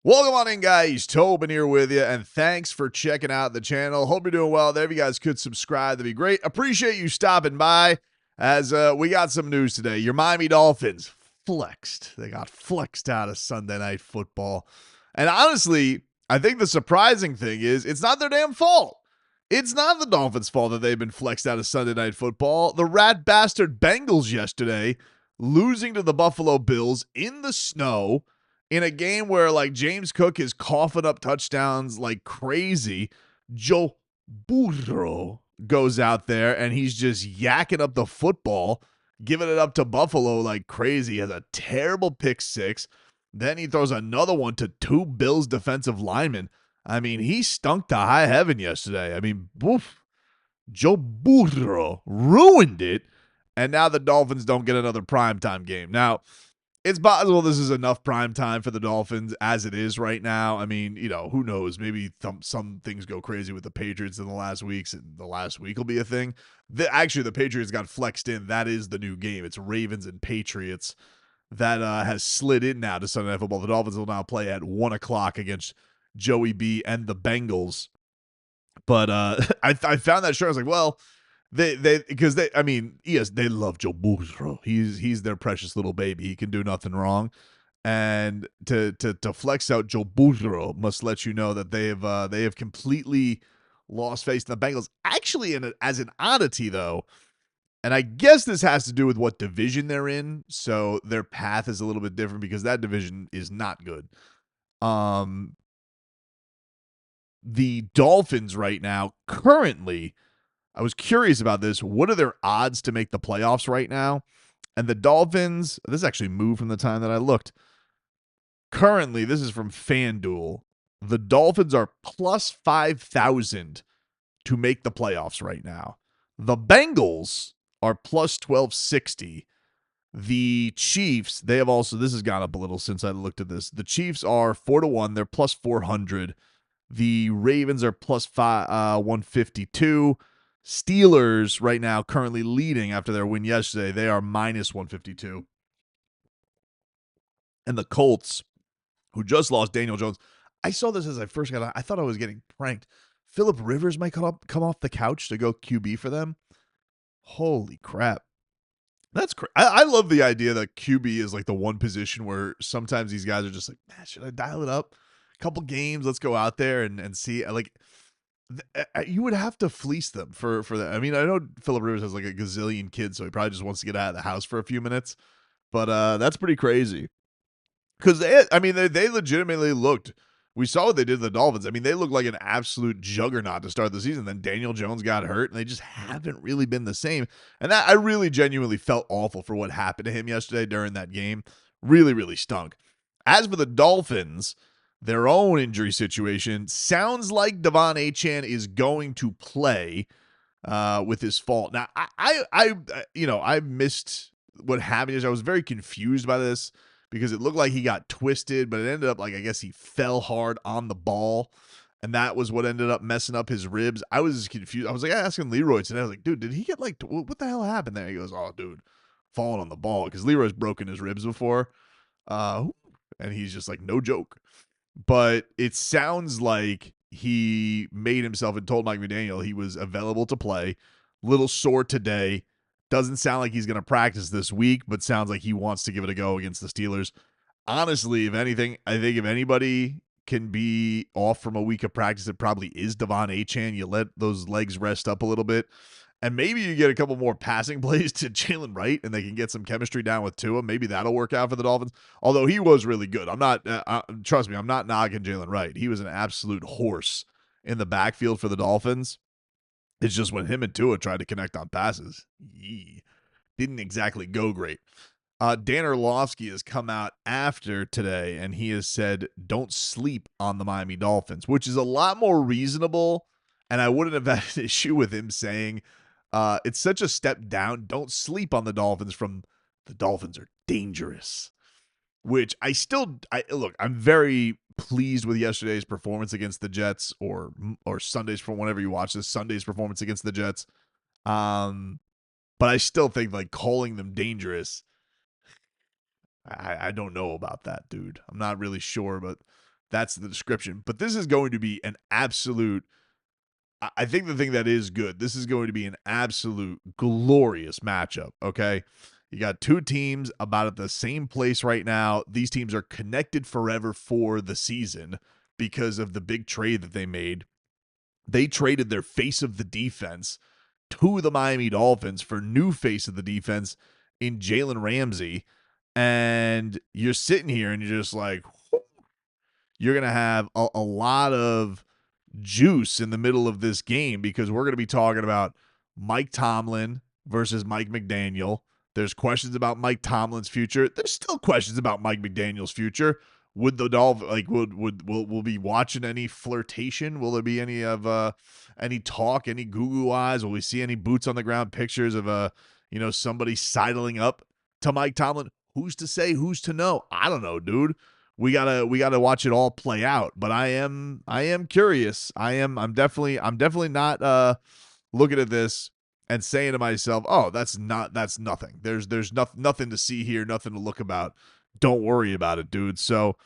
Welcome on in, guys. Tobin here with you, and thanks for checking out the channel. Hope you're doing well there. If you guys could subscribe, that'd be great. Appreciate you stopping by as we got some news today. Your Miami Dolphins flexed. They got flexed out of Sunday Night Football. And honestly, I think the surprising thing is it's not their damn fault. It's not the Dolphins' fault that they've been flexed out of Sunday Night Football. The rat bastard Bengals yesterday losing to the Buffalo Bills in the snow in a game where, like, James Cook is coughing up touchdowns like crazy. Joe Burrrrrrrow goes out there and he's just yakking up the football, giving it up to Buffalo like crazy. He has a terrible pick six. Then he throws another one to two Bills defensive linemen. I mean, he stunk to high heaven yesterday. I mean, woof. Joe Burrrrrrrow ruined it. And now the Dolphins don't get another primetime game. Now, it's possible this is enough prime time for the Dolphins as it is right now. I mean, who knows? Maybe some things go crazy with the Patriots in the last weeks, and the last week will be a thing. Actually, the Patriots got flexed in. That is the new game. It's Ravens and Patriots that has slid in now to Sunday Night Football. The Dolphins will now play at 1 o'clock against Joey B and the Bengals. But I found that short. I was like, well, they love Joe Burrrrrrrow. He's their precious little baby. He can do nothing wrong. And to flex out Joe Burrrrrrow must let you know that they have completely lost faith in the Bengals. Actually, as an oddity though, and I guess this has to do with what division they're in, so their path is a little bit different because that division is not good. The Dolphins right now, currently, I was curious about this. What are their odds to make the playoffs right now? And the Dolphins, this actually moved from the time that I looked. Currently, this is from FanDuel. The Dolphins are plus 5,000 to make the playoffs right now. The Bengals are plus 1260. The Chiefs, they have also, this has gone up a little since I looked at this. The Chiefs are 4-1. They're plus 400. The Ravens are plus 152. Steelers right now currently leading after their win yesterday. They are minus 152. And the Colts, who just lost Daniel Jones. I saw this as I first got out. I thought I was getting pranked. Phillip Rivers might come off the couch to go QB for them. Holy crap. That's crazy. I love the idea that QB is like the one position where sometimes these guys are just like, man, should I dial it up? A couple games, let's go out there and see. Like, you would have to fleece them for that. I mean, I know Phillip Rivers has like a gazillion kids, so he probably just wants to get out of the house for a few minutes. But that's pretty crazy. Because they legitimately looked. We saw what they did to the Dolphins. I mean, they looked like an absolute juggernaut to start the season. Then Daniel Jones got hurt, and they just haven't really been the same. And that I really genuinely felt awful for what happened to him yesterday during that game. Really, really stunk. As for the Dolphins, their own injury situation sounds like Achane is going to play with his fall. Now, I missed what happened. I was very confused by this because it looked like he got twisted, but it ended up like, I guess he fell hard on the ball, and that was what ended up messing up his ribs. I was confused. I was like asking Leroy today. I was like, dude, did he get like, what the hell happened there? He goes, oh, dude, falling on the ball, because Leroy's broken his ribs before. And he's just like, no joke. But it sounds like he made himself and told Mike McDaniel he was available to play. Little sore today. Doesn't sound like he's going to practice this week, but sounds like he wants to give it a go against the Steelers. Honestly, if anything, I think if anybody can be off from a week of practice, it probably is Achane. You let those legs rest up a little bit. And maybe you get a couple more passing plays to Jalen Wright and they can get some chemistry down with Tua. Maybe that'll work out for the Dolphins. Although he was really good. I'm not, trust me, I'm not knocking Jalen Wright. He was an absolute horse in the backfield for the Dolphins. It's just when him and Tua tried to connect on passes, didn't exactly go great. Dan Orlovsky has come out after today and he has said, don't sleep on the Miami Dolphins, which is a lot more reasonable. And I wouldn't have had an issue with him saying, it's such a step down. Don't sleep on the Dolphins from the Dolphins are dangerous, which look, I'm very pleased with yesterday's performance against the Jets or Sunday's, from whenever you watch this, Sunday's performance against the Jets. But I still think like calling them dangerous, I don't know about that, dude. I'm not really sure, but That's the description. But this is going to be an absolute. I think the thing that is good, this is going to be an absolute glorious matchup, okay? You got two teams about at the same place right now. These teams are connected forever for the season because of the big trade that they made. They traded their face of the defense to the Miami Dolphins for new face of the defense in Jalen Ramsey. And you're sitting here and you're just like, you're going to have a lot of juice in the middle of this game because we're going to be talking about Mike Tomlin versus Mike McDaniel. There's questions about Mike Tomlin's future. There's still questions about Mike McDaniel's future. Would the Dolphins will be watching any flirtation? Will there be any talk, any goo eyes? Will we see any boots on the ground pictures of somebody sidling up to Mike Tomlin? Who's to say? Who's to know? I don't know, dude. We gotta watch it all play out. But I am curious. I'm definitely not looking at this and saying to myself, oh, that's nothing. There's nothing to see here, nothing to look about. Don't worry about it, dude. So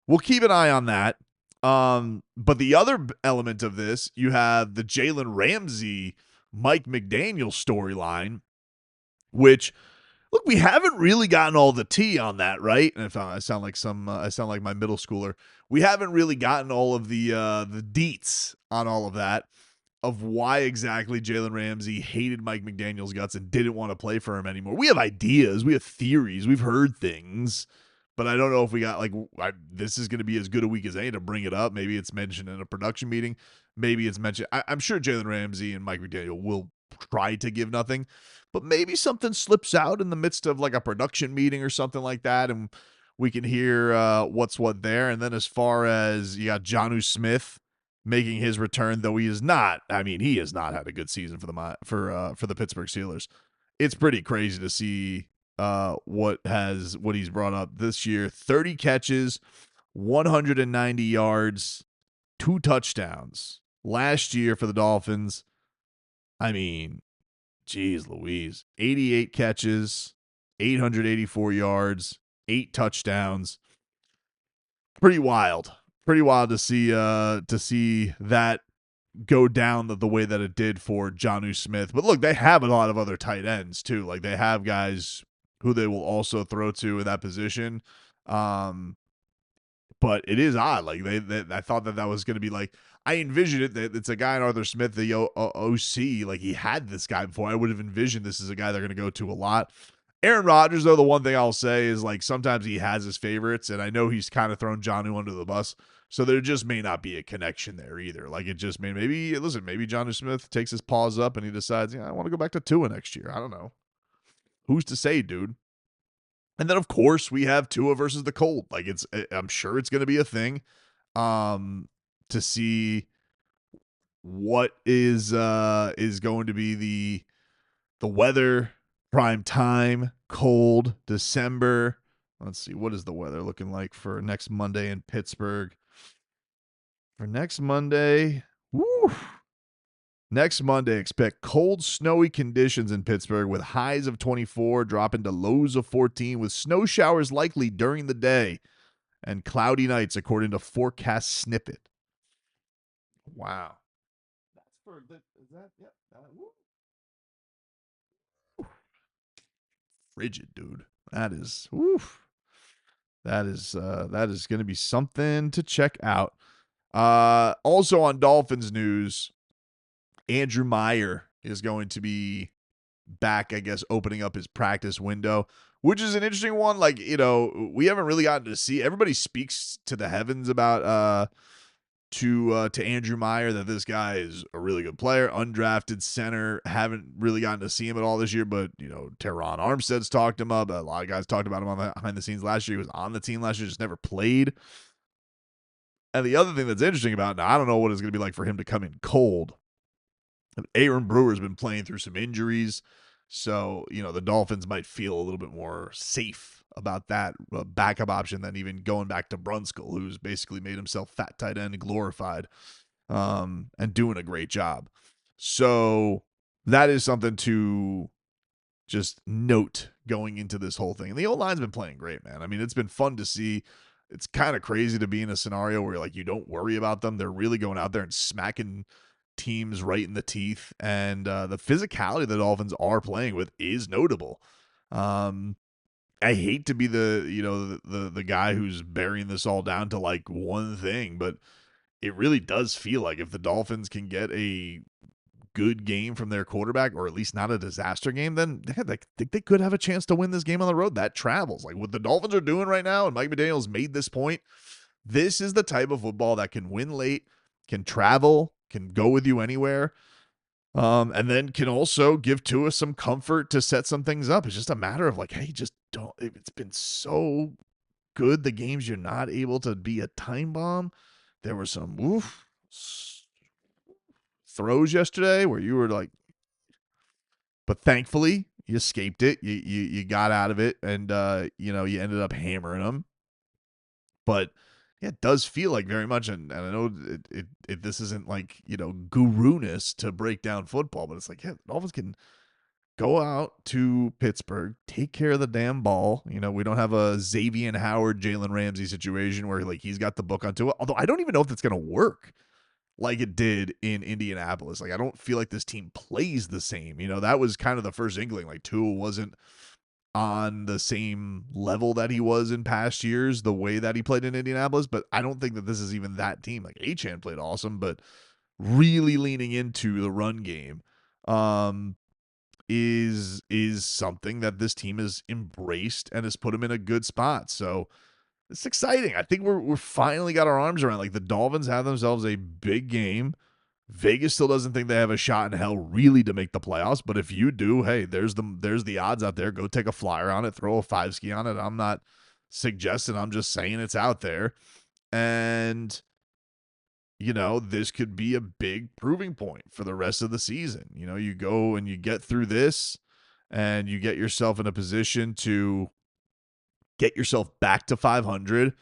we'll keep an eye on that. But the other element of this, you have the Jalen Ramsey, Mike McDaniel storyline, which, look, we haven't really gotten all the tea on that, right? And I sound like my middle schooler. We haven't really gotten all of the deets on all of that, of why exactly Jalen Ramsey hated Mike McDaniel's guts and didn't want to play for him anymore. We have ideas, we have theories, we've heard things, but I don't know if we got this is going to be as good a week as any to bring it up. Maybe it's mentioned in a production meeting. Maybe it's mentioned. I'm sure Jalen Ramsey and Mike McDaniel will try to give nothing, but maybe something slips out in the midst of like a production meeting or something like that, and we can hear what's what there. And then as far as you got Jonnu Smith making his return, though he is not. I mean, he has not had a good season for the Pittsburgh Steelers. It's pretty crazy to see what he's brought up this year. 30 catches, 190 yards, 2 touchdowns. Last year for the Dolphins, I mean, geez Louise, 88 catches, 884 yards, 8 touchdowns. Pretty wild. Pretty wild to see that go down the way that it did for Jonnu Smith. But look, they have a lot of other tight ends too. Like they have guys who they will also throw to in that position. But it is odd. Like I thought that was going to be like, I envisioned it that it's a guy in Arthur Smith, the OC. Like he had this guy before. I would have envisioned this is a guy they're going to go to a lot. Aaron Rodgers, though, the one thing I'll say is like sometimes he has his favorites, and I know he's kind of thrown Jonnu under the bus. So there just may not be a connection there either. Like it just maybe Jonnu Smith takes his paws up and he decides, I want to go back to Tua next year. I don't know. Who's to say, dude? And then of course we have Tua versus the Colt. Like I'm sure it's going to be a thing. To see what is going to be the weather, prime time, cold, December. Let's see, what is the weather looking like for next Monday in Pittsburgh? For next Monday, next Monday, expect cold, snowy conditions in Pittsburgh with highs of 24 dropping to lows of 14 with snow showers likely during the day and cloudy nights according to forecast snippet. Wow. That's for is that frigid, dude. That is that is going to be something to check out. Also on Dolphins news, Andrew Meyer is going to be back, I guess, opening up his practice window, which is an interesting one. Like, we haven't really gotten to see. Everybody speaks to the heavens about to Andrew Meyer, that this guy is a really good player, undrafted center. Haven't really gotten to see him at all this year, but Teron Armstead's talked him up. A lot of guys talked about him behind the scenes last year. He was on the team last year, just never played. And the other thing that's interesting about, now I don't know what it's going to be like for him to come in cold. Aaron Brewer's been playing through some injuries, so the Dolphins might feel a little bit more safe about that backup option than even going back to Brunskill, who's basically made himself fat tight end glorified, and doing a great job. So that is something to just note going into this whole thing. And the O-line's been playing great, man. I mean, it's been fun to see. it's kind of crazy to be in a scenario where like you don't worry about them. They're really going out there and smacking teams right in the teeth, and the physicality the Dolphins are playing with is notable. Um, I hate to be the guy who's burying this all down to like one thing, but it really does feel like if the Dolphins can get a good game from their quarterback, or at least not a disaster game, then I think they could have a chance to win this game on the road. That travels. Like what the Dolphins are doing right now, and Mike McDaniel's made this point, this is the type of football that can win late, can travel, can go with you anywhere, and then can also give Tua some comfort to set some things up. It's just a matter of like, hey, just don't. It's been so good the games you're not able to be a time bomb. There were some throws yesterday where you were like, but thankfully you escaped it. You got out of it, and you ended up hammering them. But yeah, it does feel like very much, and I know this isn't like guru-ness to break down football, but it's like, yeah, the Dolphins can go out to Pittsburgh, take care of the damn ball. We don't have a Xavier Howard, Jalen Ramsey situation where like he's got the book onto it. Although I don't even know if that's gonna work like it did in Indianapolis. Like I don't feel like this team plays the same. That was kind of the first inkling. Like Tua wasn't on the same level that he was in past years, the way that he played in Indianapolis. But I don't think that this is even that team. Like Achane played awesome, but really leaning into the run game is something that this team has embraced and has put him in a good spot. So it's exciting. I think we're finally got our arms around. Like the Dolphins have themselves a big game. Vegas still doesn't think they have a shot in hell really to make the playoffs, but if you do, hey, there's the odds out there. Go take a flyer on it, throw a 5-ski on it. I'm not suggesting, I'm just saying it's out there. And this could be a big proving point for the rest of the season. You go and you get through this and you get yourself in a position to get yourself back to 500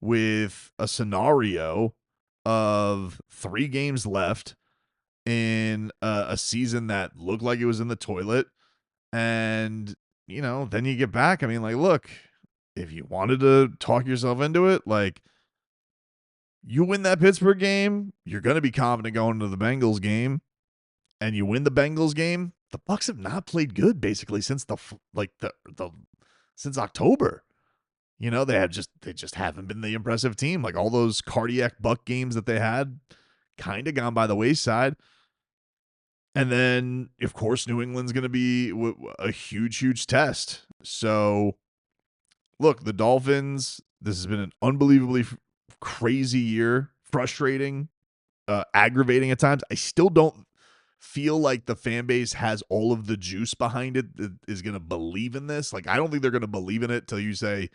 with a scenario of 3 games left in a season that looked like it was in the toilet. And, then you get back. I mean, like, look, if you wanted to talk yourself into it, like, you win that Pittsburgh game, you're going to be confident going into the Bengals game, and you win the Bengals game. The Bucs have not played good basically since since October. They just haven't been the impressive team. Like all those cardiac Buck games that they had kind of gone by the wayside. And then, of course, New England's going to be a huge, huge test. So, look, the Dolphins, this has been an unbelievably crazy year, frustrating, aggravating at times. I still don't feel like the fan base has all of the juice behind it that is going to believe in this. Like, I don't think they're going to believe in it till you say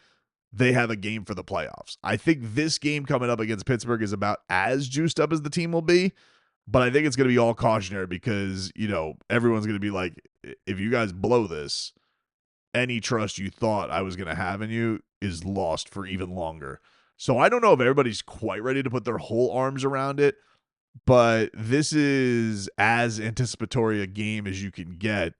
they have a game for the playoffs. I think this game coming up against Pittsburgh is about as juiced up as the team will be. But I think it's going to be all cautionary because, everyone's going to be like, if you guys blow this, any trust you thought I was going to have in you is lost for even longer. So I don't know if everybody's quite ready to put their whole arms around it, but this is as anticipatory a game as you can get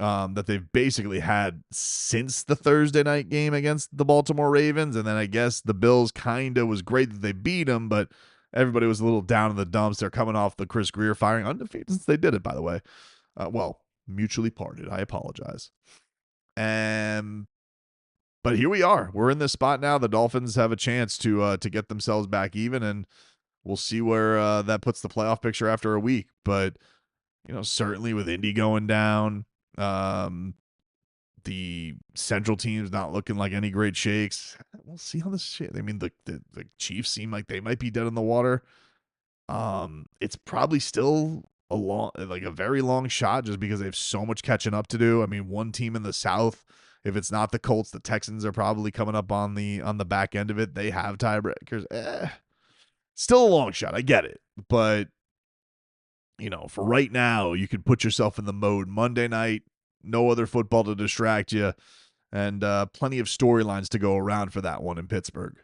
that they've basically had since the Thursday night game against the Baltimore Ravens. And then I guess the Bills kind of was great that they beat them, but everybody was a little down in the dumps. They're coming off the Chris Greer firing, undefeated since they did it, by the way. Mutually parted. I apologize. But here we are. We're in this spot now. The Dolphins have a chance to get themselves back even, and we'll see where that puts the playoff picture after a week. But certainly with Indy going down, the Central team's not looking like any great shakes. We'll see how this shit. I mean, the Chiefs seem like they might be dead in the water. It's probably still a very long shot just because they have so much catching up to do. I mean, one team in the South, if it's not the Colts, the Texans are probably coming up on the back end of it. They have tiebreakers. Still a long shot. I get it. But, for right now, you can put yourself in the mode Monday night, no other football to distract you, and plenty of storylines to go around for that one in Pittsburgh.